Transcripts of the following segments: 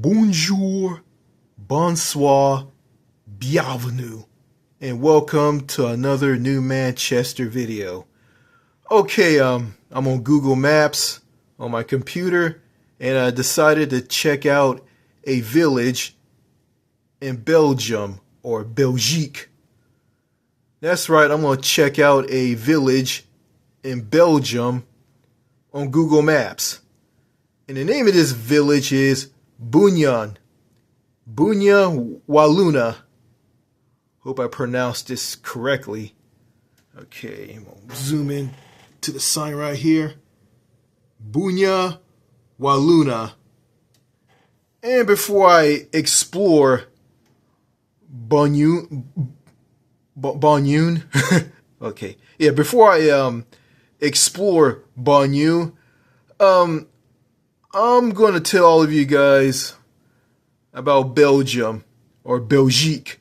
Bonjour, bonsoir, bienvenue, and welcome to another new Manchester video. Okay, I'm on Google Maps on my computer, and I decided to check out a village in Belgium, or Belgique. That's right, I'm going to check out a village in Belgium on Google Maps. And the name of this village is Bouillon. Bouillon, Wallonia. Hope I pronounced this correctly. Okay, I'm going to zoom in to the sign right here. Bouillon, Wallonia. And before I explore Bonjour, okay, yeah, before I explore Bonjour, I'm going to tell all of you guys about Belgium, or Belgique.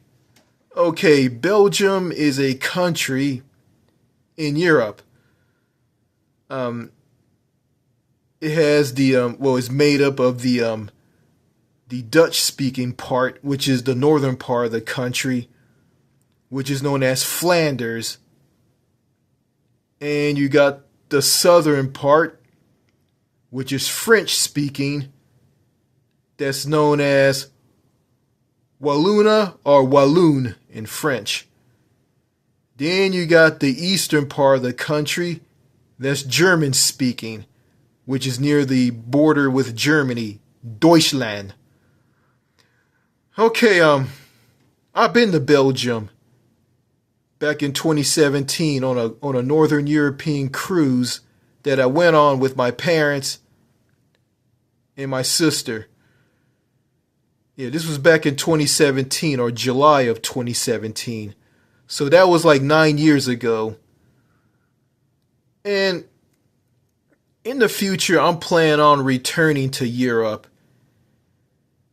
Okay, Belgium is a country in Europe. It has it's made up of the Dutch-speaking part, which is the northern part of the country, which is known as Flanders. And you got the southern part, which is French-speaking, that's known as Wallonia or Walloon in French. Then you got the eastern part of the country, that's German-speaking, which is near the border with Germany, Deutschland. Okay, I've been to Belgium back in 2017 on a Northern European cruise that I went on with my parents and my sister. Yeah, this was back in 2017 or July of 2017. So that was like 9 years ago. And in the future, I'm planning on returning to Europe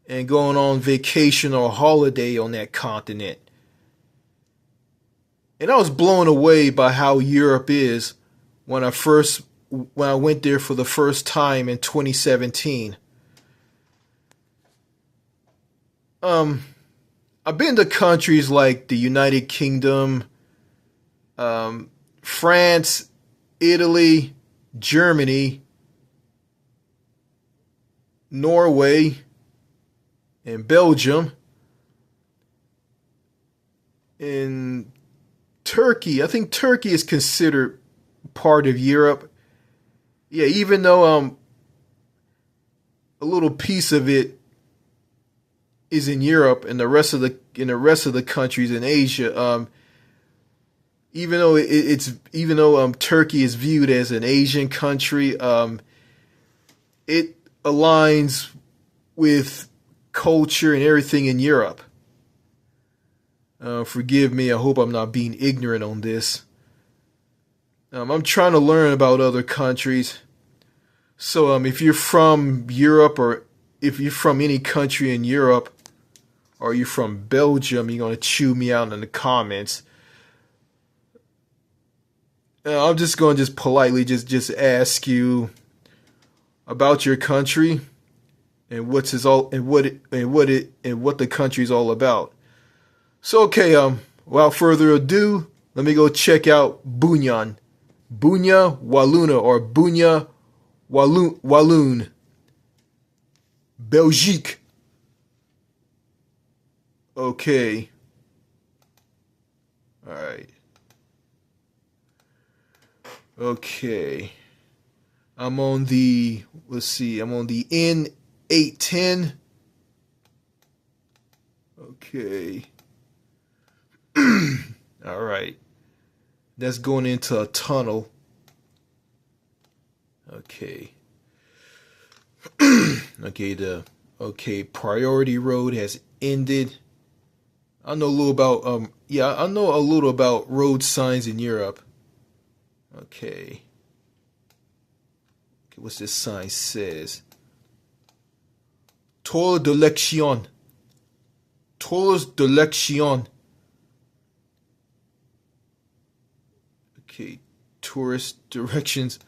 and going on vacation or holiday on that continent. And I was blown away by how Europe is when I went there for the first time in 2017. I've been to countries like the United Kingdom, France, Italy, Germany, Norway, and Belgium, and Turkey. I think Turkey is considered part of Europe. Yeah, even though a little piece of it is in Europe and the rest of the countries in Asia, even though Turkey is viewed as an Asian country, it aligns with culture and everything in Europe. Forgive me, I hope I'm not being ignorant on this. I'm trying to learn about other countries. So if you're from Europe, or if you're from any country in Europe, or you're from Belgium, you're going to chew me out in the comments. I'm just going to politely just ask you about your country and what the country's all about. So okay, without further ado, let me go check out Bouillon. Bouillon, Wallonia, or Bouillon, Walloon. Belgique. Okay. Alright. Okay. I'm on the N810. Okay. Alright. That's going into a tunnel. Okay. Okay, priority road has ended. I know a little about road signs in Europe. Okay, what's this sign says? Tour d'élection. Tours d'élection. Okay, tourist directions.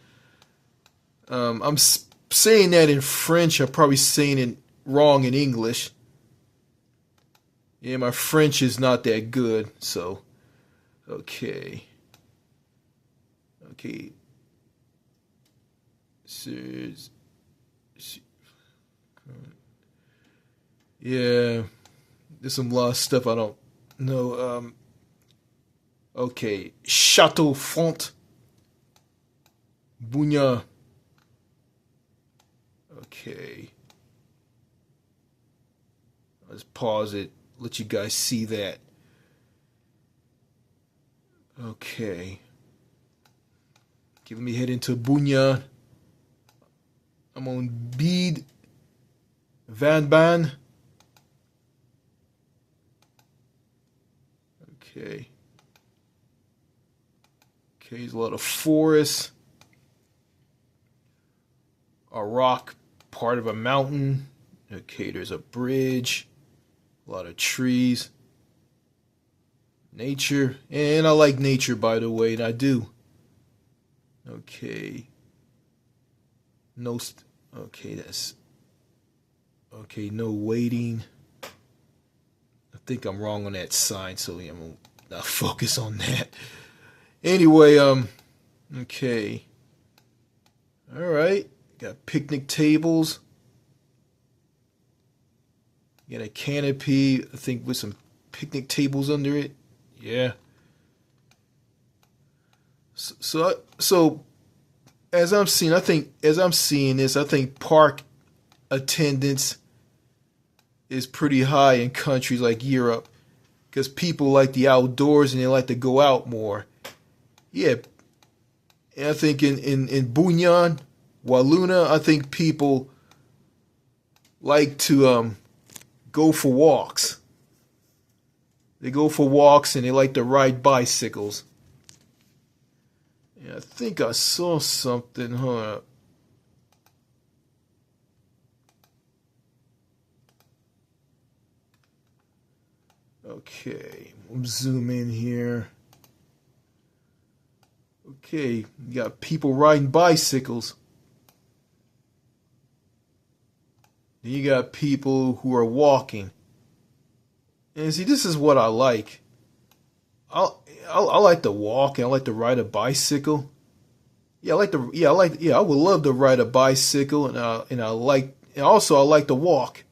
I'm saying that in French. I'm probably saying it wrong in English. Yeah, my French is not that good, so okay. Okay. Yeah, there's some lot of stuff I don't know. Okay, Chateau Font, Bouillon. Okay, let's pause it. Let you guys see that. Okay. Okay, let me head into Bouillon. I'm on Bead Van Ban. Okay. Okay, there's a lot of forest. A rock, part of a mountain. Okay, there's a bridge. A lot of trees. Nature. And I like nature, by the way, and I do. Okay. No. Okay, that's. Okay, no waiting. I think I'm wrong on that sign, so I'm gonna not focus on that. Anyway, okay. All right. Got picnic tables. Got a canopy, I think, with some picnic tables under it. Yeah. So as I'm seeing, I think park attendance is pretty high in countries like Europe because people like the outdoors and they like to go out more. Yeah. And I think in Bouillon, Wallonia, I think people like to go for walks. They go for walks and they like to ride bicycles. Yeah, I think I saw something, huh? Okay, we'll zoom in here. Okay, you got people riding bicycles. Then you got people who are walking. And see, this is what I like. I like to walk and I like to ride a bicycle. Yeah, I would love to ride a bicycle and I like to walk.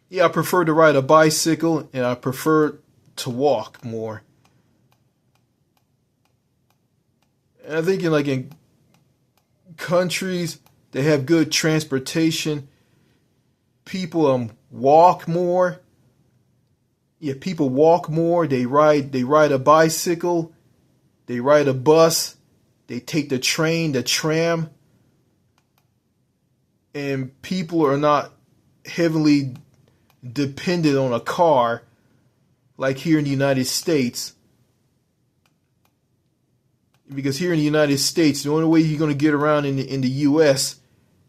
Yeah, I prefer to ride a bicycle and I prefer to walk more. And I think in countries that have good transportation, people walk more. Yeah, people walk more. They ride a bicycle. They ride a bus. They take the train, the tram. And people are not heavily dependent on a car like here in the United States. Because here in the United States, the only way you're going to get around in the U.S.,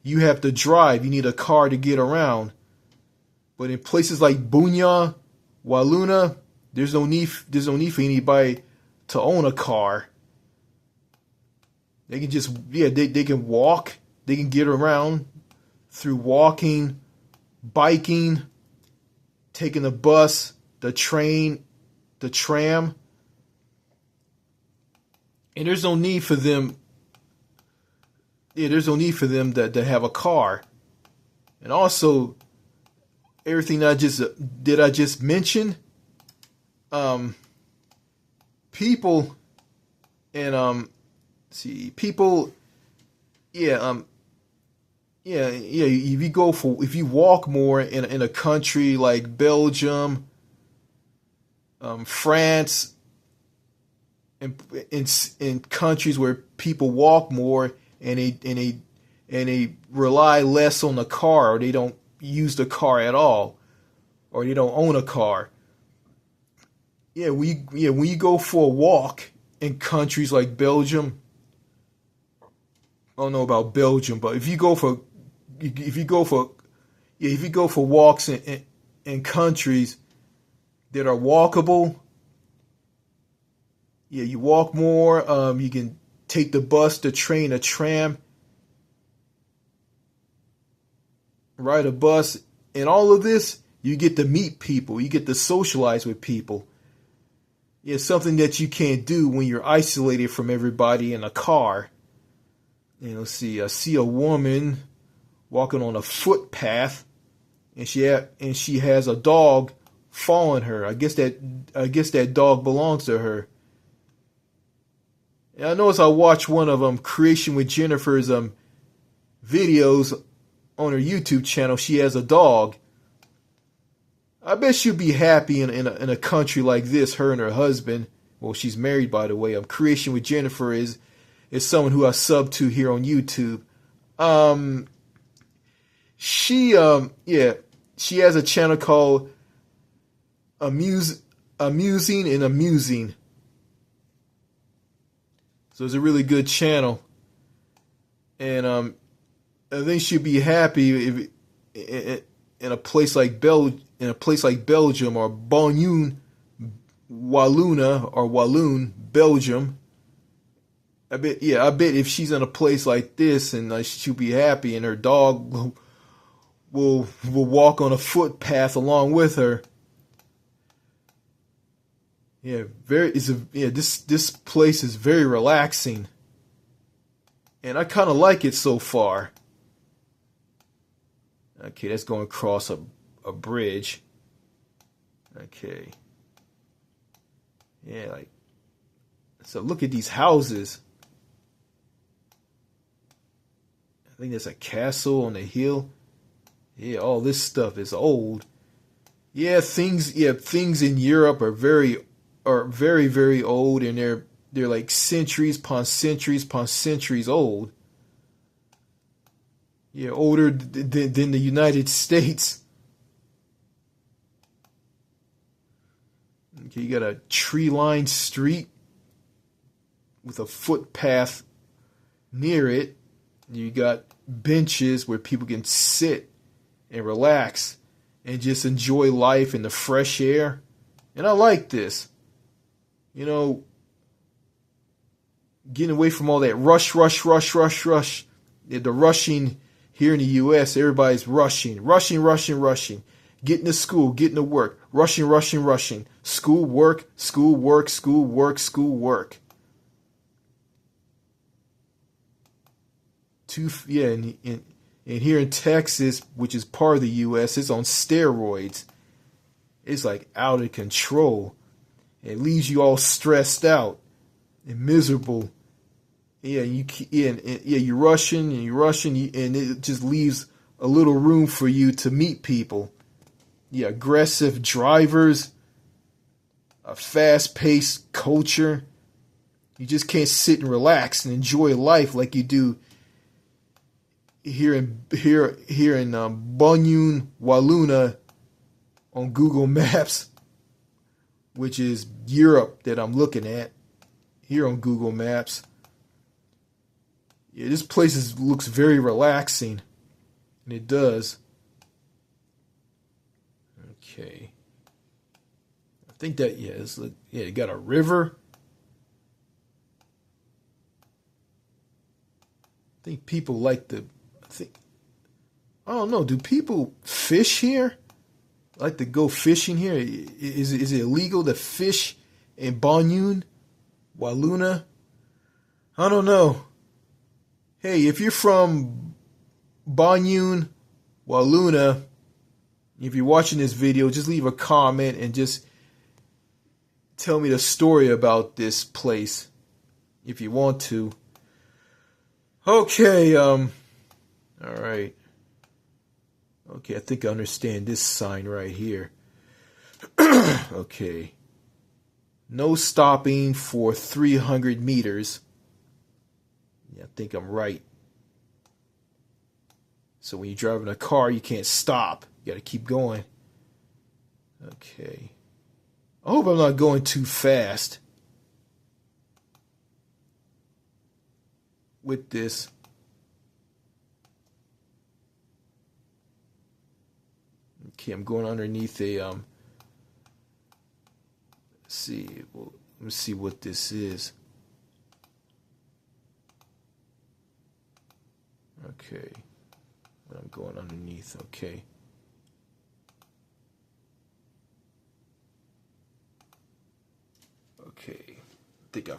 you have to drive. You need a car to get around. But in places like Bouillon, Wallonia, there's no need for anybody to own a car. They can they can walk. They can get around through walking, biking, taking the bus, the train, the tram. And there's no need for them. Yeah, there's no need for them to have a car. And also, everything I just mention, people and people, yeah, if you walk more in a country like Belgium, France, in countries where people walk more and they rely less on the car, or they don't use the car at all, or they don't own a car. Yeah, when you go for a walk in countries like Belgium, I don't know about Belgium, but if you go for walks in countries that are walkable, yeah, you walk more. You can take the bus, the train, a tram, ride a bus. in all of this, you get to meet people. You get to socialize with people. It's something that you can't do when you're isolated from everybody in a car. I see a woman walking on a footpath, and she has a dog following her. I guess that dog belongs to her. And I noticed I watched one of Creation with Jennifer's videos on her YouTube channel. She has a dog. I bet she'll be happy in a country like this. Her and her husband. Well, she's married, by the way. Creation with Jennifer is someone who I sub to here on YouTube. She has a channel called Amusing and Amusing. So it's a really good channel, and I think she'd be happy if in a place like Belgium or Bonjour, Wallonia or Walloon, Belgium. I bet if she's in a place like this, and she'll be happy, and her dog will walk on a footpath along with her. This place is very relaxing, and I kind of like it so far. Okay, that's going across a bridge. Okay. Yeah, so look at these houses. I think there's a castle on the hill. Yeah, all this stuff is old. Things in Europe are very, very old, and they're like centuries upon centuries upon centuries old. Yeah, older than the United States. Okay, you got a tree-lined street with a footpath near it. You got benches where people can sit and relax and just enjoy life and the fresh air. And I like this. Getting away from all that rush. The rushing here in the U.S., everybody's rushing. Getting to school, getting to work. Rushing. School, work. And here in Texas, which is part of the U.S., it's on steroids. It's like out of control. It leaves you all stressed out and miserable. You're rushing, and it just leaves a little room for you to meet people. Aggressive drivers, a fast-paced culture. You just can't sit and relax and enjoy life like you do here in Bonjour, Wallonia on Google Maps, which is Europe that I'm looking at here on Google Maps. This place looks very relaxing, and it does. Okay. I think that, you got a river. I think people I don't know, do people fish here? Like to go fishing here? Is it illegal to fish in Bonjour, Wallonia? I don't know. Hey, if you're from Bonjour, Wallonia, if you're watching this video, just leave a comment and just tell me the story about this place if you want to. Okay, all right. Okay, I think I understand this sign right here. Okay. No stopping for 300 meters. I think I'm right. So when you're driving a car, you can't stop. You got to keep going. Okay. I hope I'm not going too fast with this. Okay, I'm going underneath a let's see. Well, let me see what this is. Okay. I'm going underneath. Okay. Okay. I think I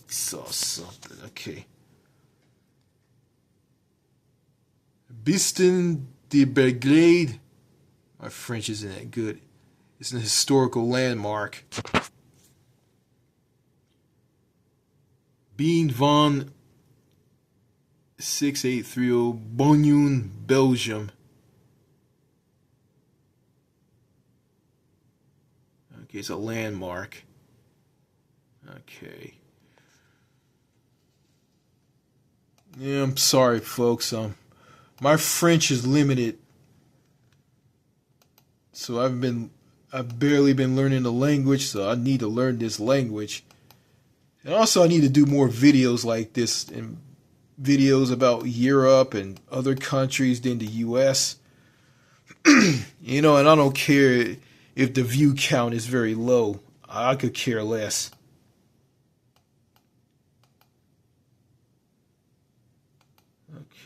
saw something. Okay. Biston de Belgrade. My French isn't that good. It's an historical landmark. Bean van 6830 Bonjour, Belgium. Okay, it's a landmark. Okay. Yeah, I'm sorry, folks. My French is limited, so I've barely been learning the language, so I need to learn this language. And also, I need to do more videos like this, and videos about Europe and other countries than the U.S. You know, and I don't care if the view count is very low. I could care less.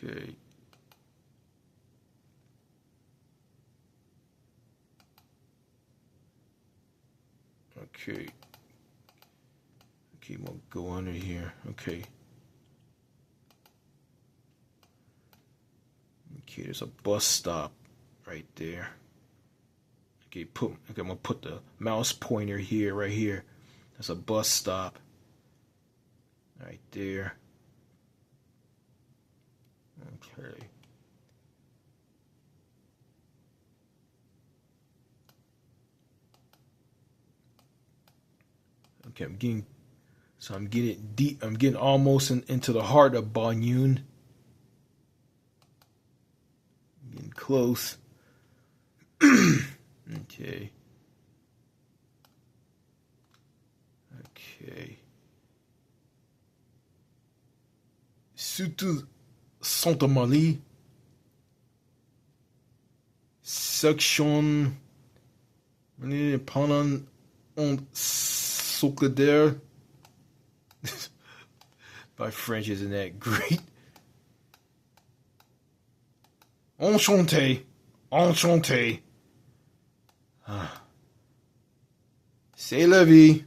Okay. Okay. Okay, I'm gonna go under here. Okay. Okay, there's a bus stop right there. Okay, I'm gonna put the mouse pointer here, right here. That's a bus stop. Right there. Okay. Okay, I'm getting deep. I'm getting almost into the heart of Bonjour. Getting close. Okay. Okay. Surtout Sainte-Marie. Section. Pendant un Soclader. My French isn't that great. Enchanté. Enchanté. C'est la vie.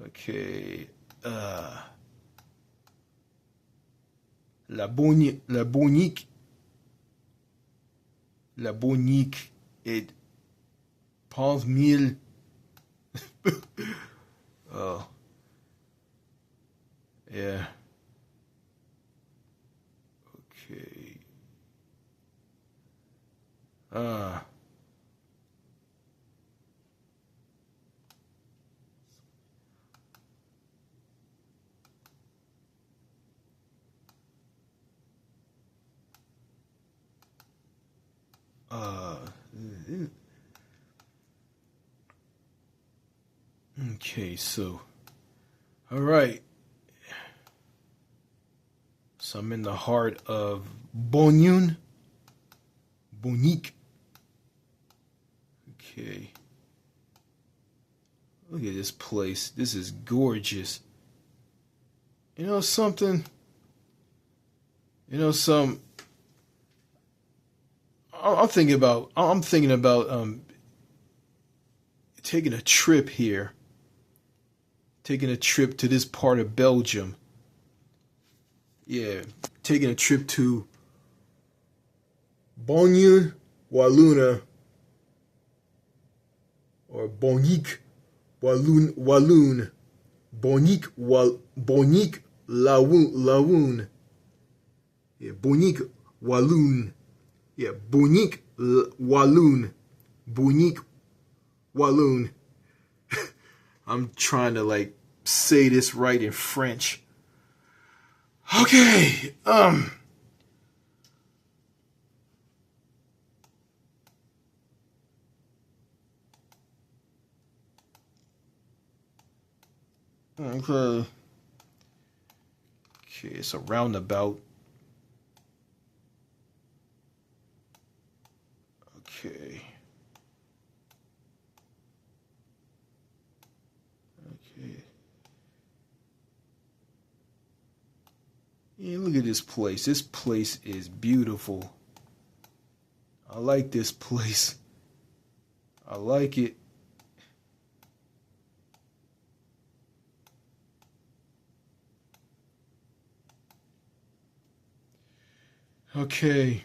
Okay. La Bonique est 15 000. Oh. Yeah. Okay. Okay, so, all right. So I'm in the heart of Bonjour. Bonique. Okay. Look at this place. This is gorgeous. You know something? I'm thinking about taking a trip here. Taking a trip to this part of Belgium. Yeah, taking a trip to Bonjour, Wallonia, or Bonique, Walloon, Bonique, Lawoon. Yeah, Bonique, Walloon. Yeah, Bonique, Walloon. Bonique, Walloon. I'm trying to like say this right in French. Okay, okay, it's a roundabout. Okay. Okay. Yeah, look at this place. This place is beautiful. I like this place. I like it. Okay.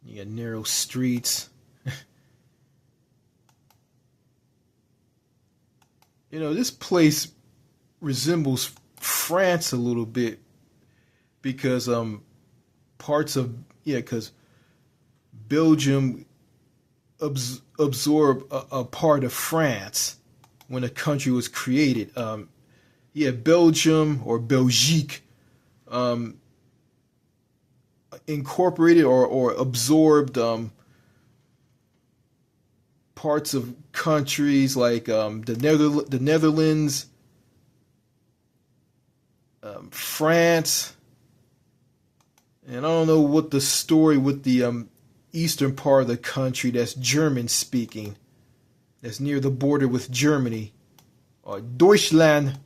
You got narrow streets. You know, this place resembles France a little bit because parts of because Belgium absorbed a part of France when the country was created. Belgium or Belgique um, incorporated or absorbed parts of countries like the Netherlands, France, and I don't know what the story with the eastern part of the country that's German speaking, that's near the border with Germany, or Deutschland.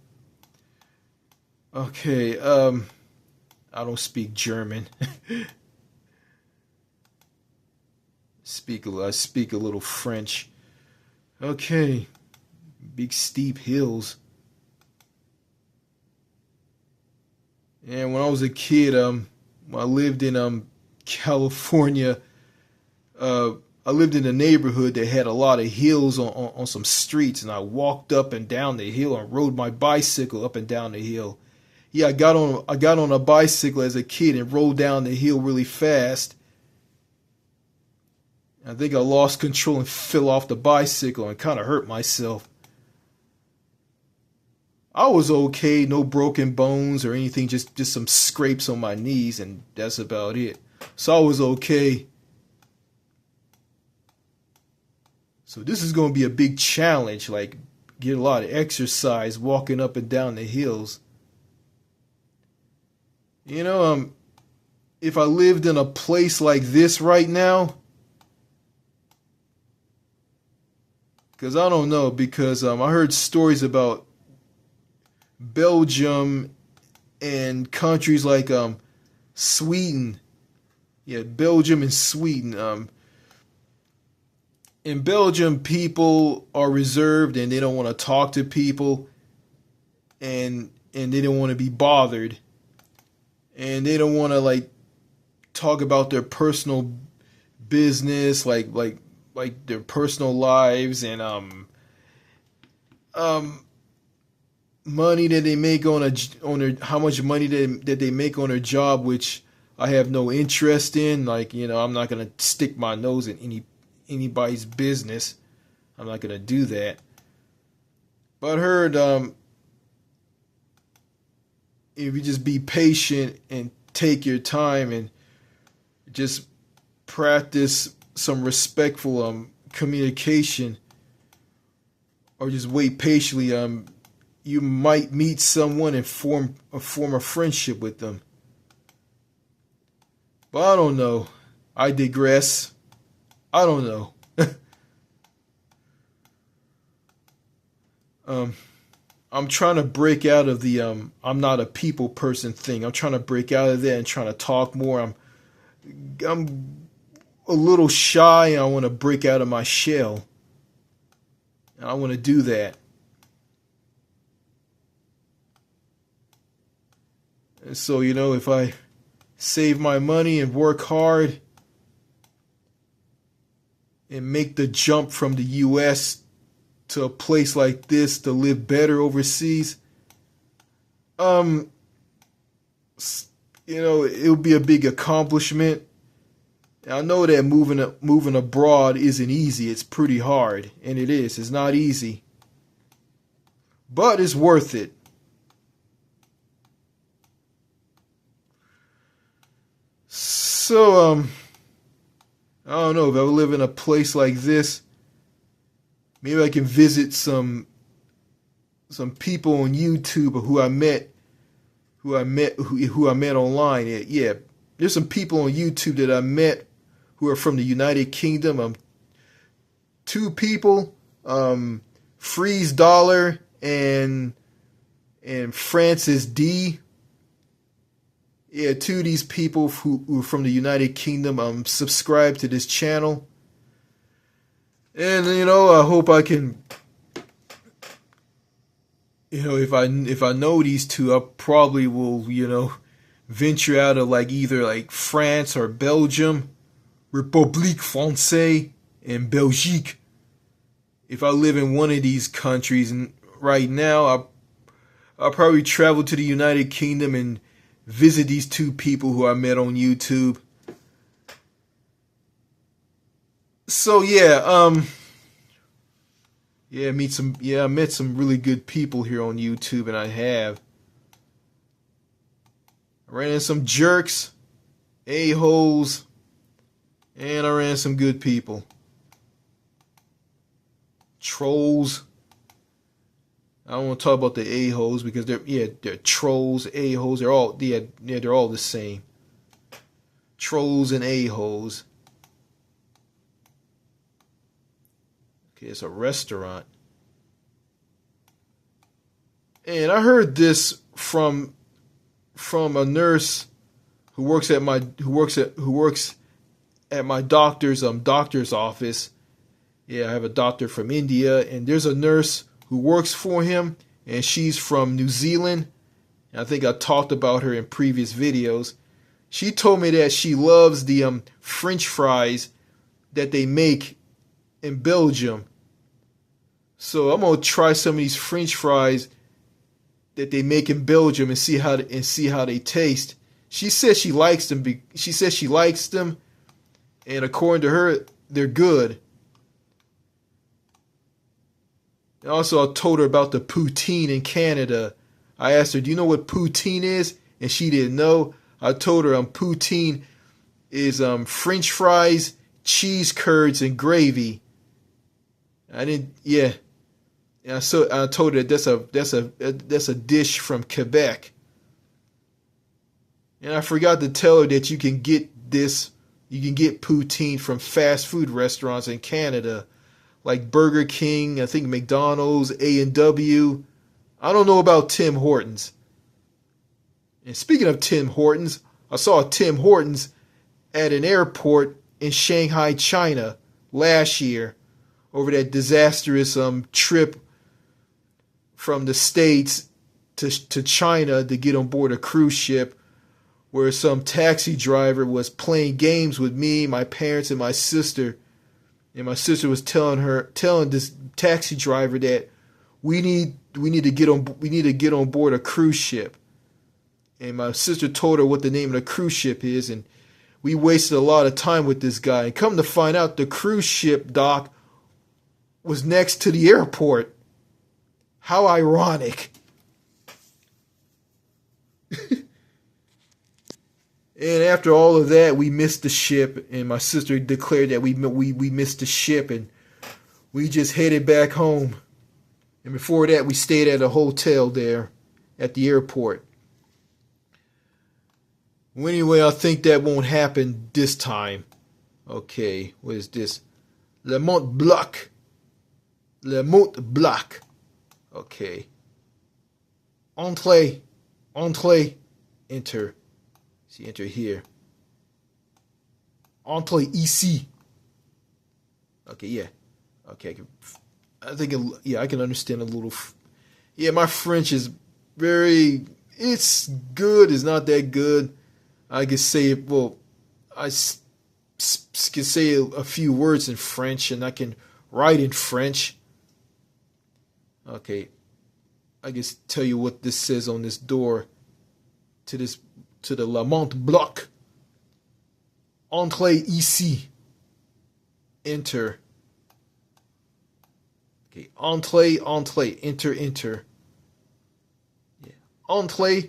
Okay, I don't speak German. I speak a little French. Okay, big steep hills. And when I was a kid, I lived in California. I lived in a neighborhood that had a lot of hills on some streets, and I walked up and down the hill and rode my bicycle up and down the hill. Yeah, I got on a bicycle as a kid and rode down the hill really fast. I think I lost control and fell off the bicycle and kind of hurt myself. I was okay, no broken bones or anything, just some scrapes on my knees, and that's about it. So I was okay. So this is going to be a big challenge, like get a lot of exercise walking up and down the hills. You know, if I lived in a place like this right now, because I don't know, because I heard stories about Belgium and countries like Sweden. Yeah, Belgium and Sweden. In Belgium, people are reserved and they don't want to talk to people, and they don't want to be bothered, and they don't want to like talk about their personal business, like their personal lives, and money that they make on their how much money that they make on their job, which I have no interest in. Like, you know, I'm not gonna stick my nose in anybody's business. I'm not gonna do that. But I heard if you just be patient and take your time and just practice some respectful communication, or just wait patiently, you might meet someone and form a friendship with them. But I don't know. I digress. I don't know. I'm trying to break out of the I'm not a people person thing. I'm trying to break out of that and trying to talk more. I'm a little shy, and I want to break out of my shell. And I want to do that. And so, you know, if I save my money and work hard and make the jump from the US to a place like this to live better overseas, you know, it'll be a big accomplishment. I know that moving abroad isn't easy. It's pretty hard, and it is. It's not easy, but it's worth it. So, I don't know, if I live in a place like this, maybe I can visit some people on YouTube who I met online. Yeah, there's some people on YouTube that I met who are from the United Kingdom. Two people, Freeze Dollar and Francis D. Yeah, two of these people who are from the United Kingdom subscribe to this channel. And, you know, I hope I can if I know these two, I probably will, venture out of like either like France or Belgium, République Française, and Belgique. If I live in one of these countries, and right now, I'll probably travel to the United Kingdom and visit these two people who I met on YouTube. So I met some really good people here on YouTube, and I ran into some jerks, a-holes, and I ran into some good people. Trolls. I don't want to talk about the a-holes because they're trolls, a-holes, they're all the same. Trolls and a-holes. Okay, it's a restaurant. And I heard this from a nurse who works at my doctor's office. Yeah, I have a doctor from India, and there's a nurse who works for him, and she's from New Zealand. And I think I talked about her in previous videos. She told me that she loves the French fries that they make in Belgium. So I'm gonna try some of these French fries that they make in Belgium and see how they taste. She says she likes them. And according to her, they're good. And also, I told her about the poutine in Canada. I asked her, "Do you know what poutine is?" And she didn't know. I told her poutine is French fries, cheese curds, and gravy. I didn't. Yeah. And I told her that's a dish from Quebec. And I forgot to tell her that you can get poutine from fast food restaurants in Canada, like Burger King, I think McDonald's, A&W. I don't know about Tim Hortons. And speaking of Tim Hortons, I saw a Tim Hortons at an airport in Shanghai, China last year over that disastrous trip from the States to China to get on board a cruise ship, where some taxi driver was playing games with me, my parents, and my sister. And my sister was telling this taxi driver that we need to get on board a cruise ship. And my sister told her what the name of the cruise ship is, and we wasted a lot of time with this guy. And come to find out, the cruise ship dock was next to the airport. How ironic. And after all of that, we missed the ship, and my sister declared that we missed the ship, and we just headed back home. And before that, we stayed at a hotel there at the airport. Well, anyway, I think that won't happen this time. Okay, what is this? Le Mont Blanc. Le Mont Blanc. Okay. Entrée, enter. See, enter here. Entrez ici. Okay, yeah. Okay, I can understand a little. Yeah, my French is it's good. It's not that good. I can say, I can say a few words in French, and I can write in French. Okay, I guess tell you what this says on this door to the Le Mont Blanc. Entrez ici. Enter. Okay, entrez, enter. Yeah. Entrez.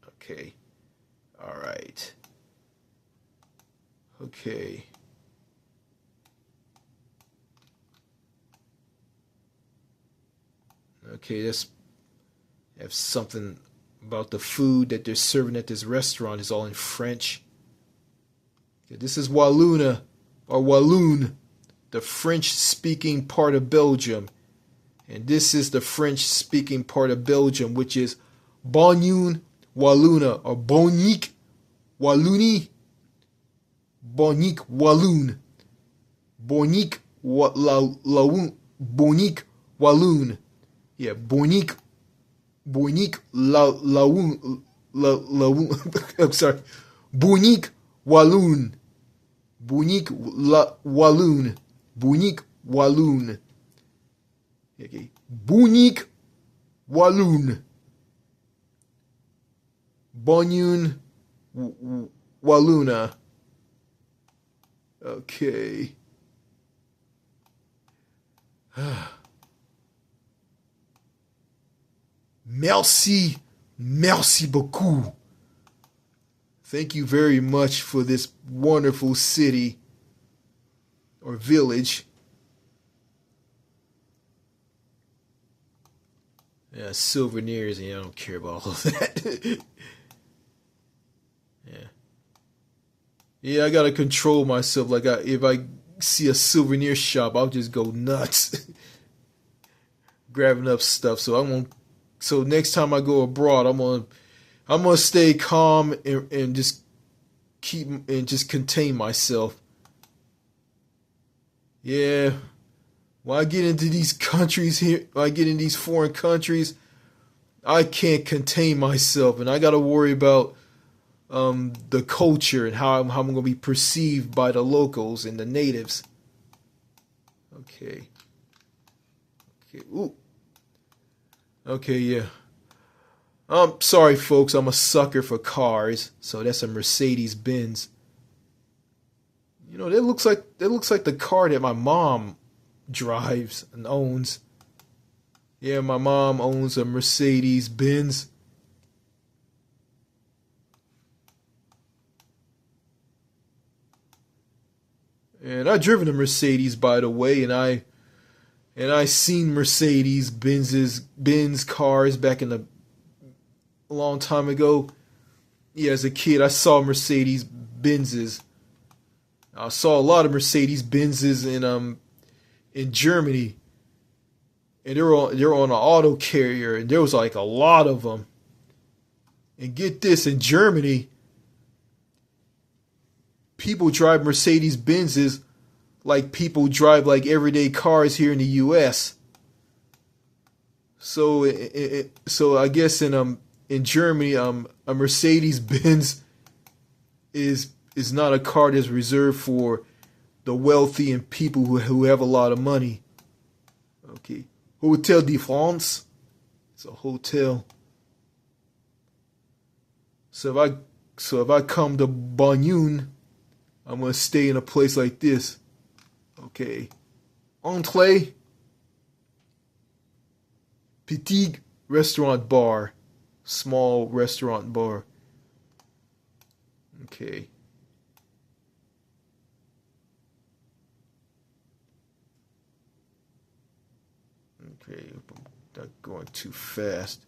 Okay. All right. Okay. Okay, let's have something about the food that they're serving at this restaurant. Is all in French. Okay, this is Wallonia, or Walloon, the French-speaking part of Belgium. And this is the French-speaking part of Belgium, which is Bonjour, Wallonia, or Bonique, Wallonie, Bonique, Walloon. Bonique, Bonique Walloon. Yeah, Bonique Laoun. I'm sorry. Bonique Walloon. Walloon. Bonique Walloon. Okay. Bonique Walloon. Bonjour Wallona. Okay. Merci. Merci beaucoup. Thank you very much for this wonderful city or village. Yeah, souvenirs, and I don't care about all of that. Yeah, I gotta control myself. Like, if I see a souvenir shop, I'll just go nuts, grabbing up stuff. So I won't. So next time I go abroad, I'm gonna stay calm and just contain myself. Yeah, when I get into these countries here, when I get in these foreign countries, I can't contain myself, and I gotta worry about the culture and how I'm going to be perceived by the locals and the natives. Okay. Ooh. Okay, yeah. Sorry, folks. I'm a sucker for cars. So that's a Mercedes Benz. You know, that looks like the car that my mom drives and owns. Yeah, my mom owns a Mercedes Benz. And I driven a Mercedes, by the way, and I seen Mercedes Benz cars back in a long time ago. Yeah, as a kid, I saw Mercedes Benzes. I saw a lot of Mercedes Benzes in Germany, and they were on an auto carrier, and there was like a lot of them. And get this, in Germany, people drive Mercedes Benzes like people drive like everyday cars here in the U.S. So I guess in Germany, a Mercedes Benz is not a car that's reserved for the wealthy and people who have a lot of money. Okay, Hotel de France. It's a hotel. So if I come to Bonjour, I'm gonna stay in a place like this. Okay. Entrée. Petit restaurant bar. Small restaurant bar. Okay. Okay. I'm not going too fast.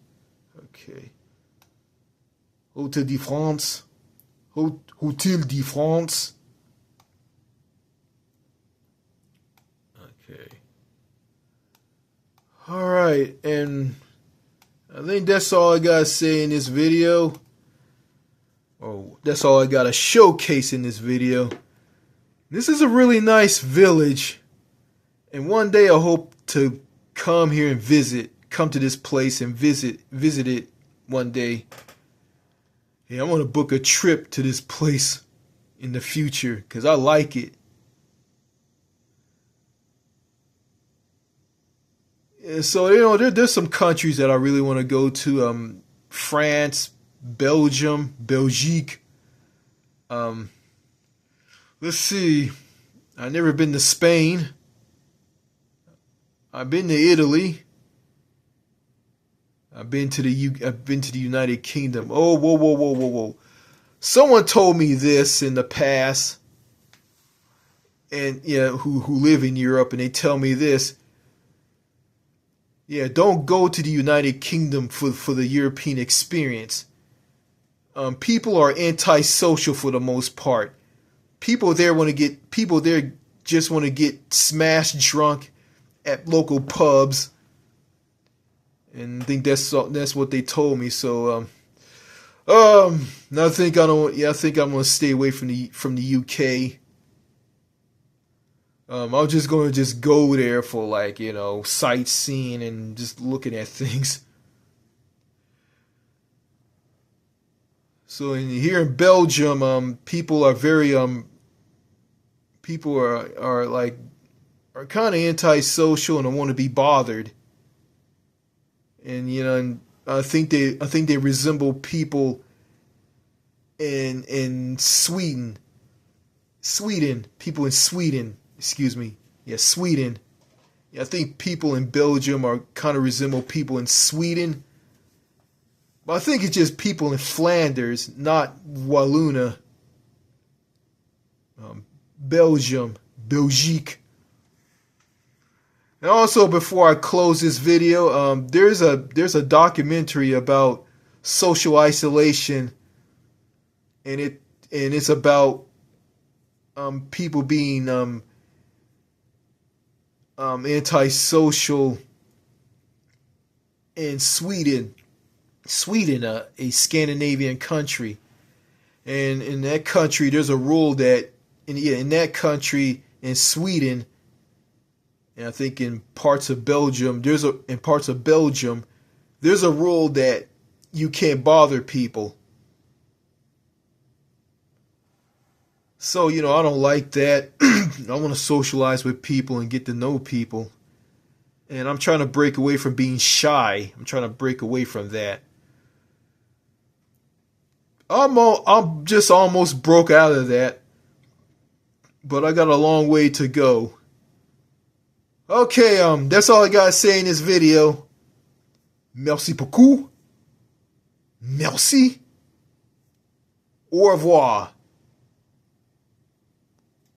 Okay. Hotel de France. Hotel de France. Okay. Alright, and I think that's all I gotta say in this video. Oh, that's all I gotta showcase in this video. This is a really nice village. And one day I hope to come here and come to this place and visit it one day. Yeah, I want to book a trip to this place in the future because I like it. And so, you know, there's some countries that I really want to go to. France, Belgium, Belgique. Let's see. I've never been to Spain. I've been to Italy. I've been to the United Kingdom. Oh, whoa. Someone told me this in the past, and yeah, who live in Europe, and they tell me this. Yeah, don't go to the United Kingdom for the European experience. People are antisocial for the most part. People there just want to get smashed drunk at local pubs. And I think that's what they told me. So I think I'm gonna stay away from the UK. I'm just going to just go there for like, sightseeing and just looking at things. So here in Belgium, people are very people are kind of antisocial and don't want to be bothered. And I think they resemble people in Sweden. People in Sweden, excuse me. Yeah, Sweden. Yeah, I think people in Belgium are kind of resemble people in Sweden. But I think it's just people in Flanders, not Wallonia. Belgium, Belgique. And also, before I close this video, there's a documentary about social isolation, and it's about people being antisocial in Sweden. Sweden, a Scandinavian country, and in that country, there's a rule that in that country, in Sweden, and I think in parts of Belgium, there's a rule that you can't bother people. So, I don't like that. I want to socialize with people and get to know people. And I'm trying to break away from being shy. I'm trying to break away from that. I'm just almost broke out of that. But I got a long way to go. Okay, that's all I gotta say in this video. Merci beaucoup. Merci. Au revoir.